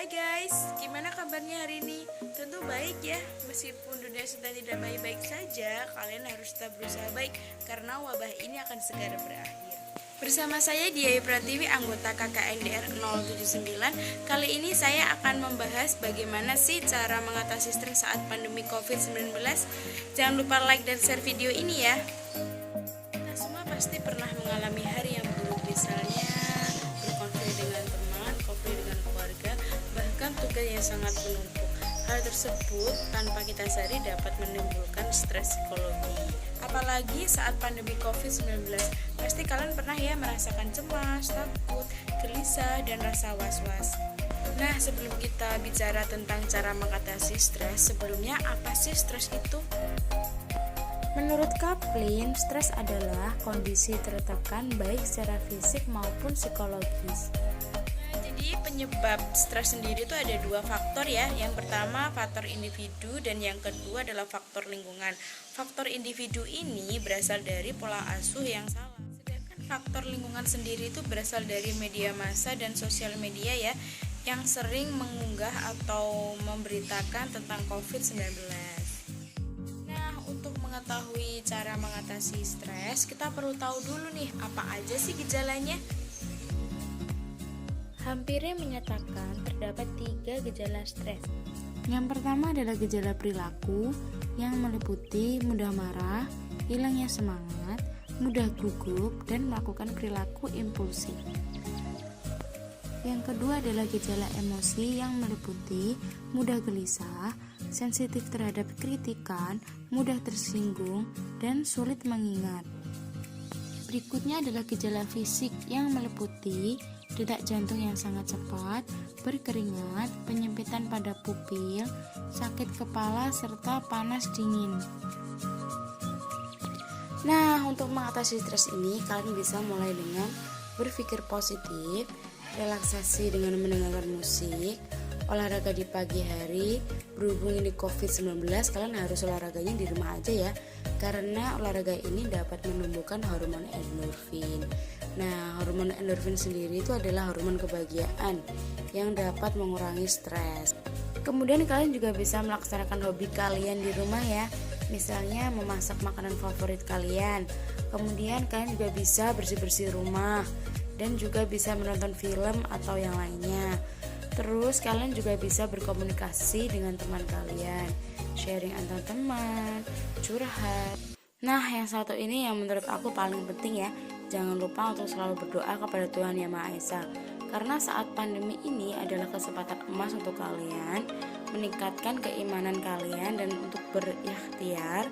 Hai guys, gimana kabarnya hari ini? Tentu baik ya, meskipun dunia sedang tidak baik-baik saja, kalian harus tetap berusaha baik karena wabah ini akan segera berakhir. Bersama saya Diah Pratiwi, anggota KKNDR 079. Kali ini saya akan membahas bagaimana sih cara mengatasi stres saat pandemi COVID-19. Jangan lupa like dan share video ini ya. Kita semua pasti pernah mengalami hari yang buruk, misalnya berkonflik dengan teman, konflik dengan keluarga, bahkan tugas yang sangat menumpuk. Hal tersebut tanpa kita sadari dapat menimbulkan stres psikologi. Apalagi saat pandemi COVID-19, pasti kalian pernah ya merasakan cemas, takut, gelisah, dan rasa was-was. Nah, sebelum kita bicara tentang cara mengatasi stres, sebelumnya apa sih stres itu? Menurut Kaplan, stres adalah kondisi tertekan baik secara fisik maupun psikologis. Jadi penyebab stres sendiri itu ada dua faktor ya. Yang pertama faktor individu dan yang kedua adalah faktor lingkungan. Faktor individu ini berasal dari pola asuh yang salah. Sedangkan faktor lingkungan sendiri itu berasal dari media massa dan sosial media ya, yang sering mengunggah atau memberitakan tentang COVID-19. Nah, untuk mengetahui cara mengatasi stres, kita perlu tahu dulu nih apa aja sih gejalanya. Hampirnya menyatakan terdapat 3 gejala stres. Yang pertama adalah gejala perilaku yang meliputi mudah marah, hilangnya semangat, mudah gugup, dan melakukan perilaku impulsif. Yang kedua adalah gejala emosi yang meliputi mudah gelisah, sensitif terhadap kritikan, mudah tersinggung, dan sulit mengingat. Berikutnya adalah gejala fisik yang meliputi detak jantung yang sangat cepat, berkeringat, penyempitan pada pupil, sakit kepala, serta panas dingin. Nah, untuk mengatasi stres ini, kalian bisa mulai dengan berpikir positif, relaksasi dengan mendengarkan musik, olahraga di pagi hari. Berhubung ini COVID-19, kalian harus olahraganya di rumah aja ya, karena olahraga ini dapat menumbuhkan hormon endorfin. Nah, hormon endorfin sendiri itu adalah hormon kebahagiaan yang dapat mengurangi stres. Kemudian kalian juga bisa melaksanakan hobi kalian di rumah ya, misalnya memasak makanan favorit kalian. Kemudian kalian juga bisa bersih-bersih rumah dan juga bisa menonton film atau yang lainnya. Terus kalian juga bisa berkomunikasi dengan teman kalian, sharing antar teman, curhat. Nah, yang satu ini yang menurut aku paling penting ya. Jangan lupa untuk selalu berdoa kepada Tuhan Yang Maha Esa. Karena saat pandemi ini adalah kesempatan emas untuk kalian meningkatkan keimanan kalian dan untuk berikhtiar.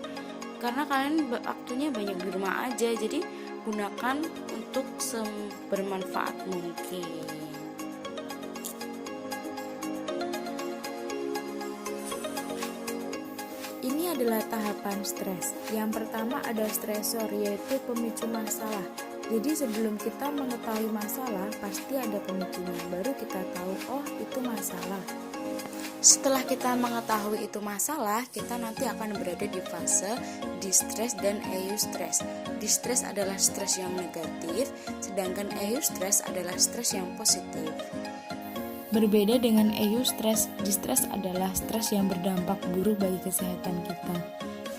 Karena kalian waktunya banyak di rumah aja, jadi gunakan untuk bermanfaat mungkin. Ini adalah tahapan stres. Yang pertama ada stresor, yaitu pemicu masalah. Jadi sebelum kita mengetahui masalah, pasti ada pemicunya. Baru kita tahu, oh itu masalah. Setelah kita mengetahui itu masalah, kita nanti akan berada di fase distress dan eustress. Distress adalah stres yang negatif, sedangkan eustress adalah stres yang positif. Berbeda dengan eustress, distress adalah stres yang berdampak buruk bagi kesehatan kita.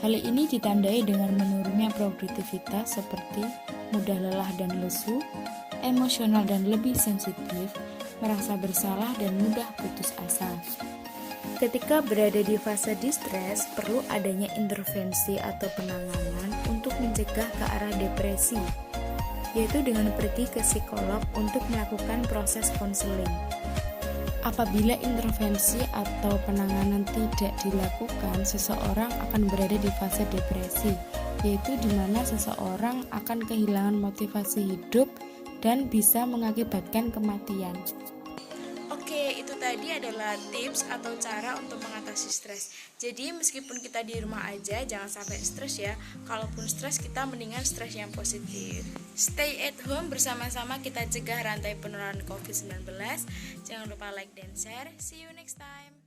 Hal ini ditandai dengan menurunnya produktivitas seperti mudah lelah dan lesu, emosional dan lebih sensitif, merasa bersalah dan mudah putus asa. Ketika berada di fase distress, perlu adanya intervensi atau penanganan untuk mencegah ke arah depresi, yaitu dengan pergi ke psikolog untuk melakukan proses konseling. Apabila intervensi atau penanganan tidak dilakukan, seseorang akan berada di fase depresi, yaitu di mana seseorang akan kehilangan motivasi hidup dan bisa mengakibatkan kematian. Oke, itu tadi adalah tips atau cara untuk mengatasi stres. Jadi meskipun kita di rumah aja, jangan sampai stres ya. Kalaupun stres, kita mendingan stres yang positif. Stay at home, bersama-sama kita cegah rantai penularan COVID-19. Jangan lupa like dan share. See you next time.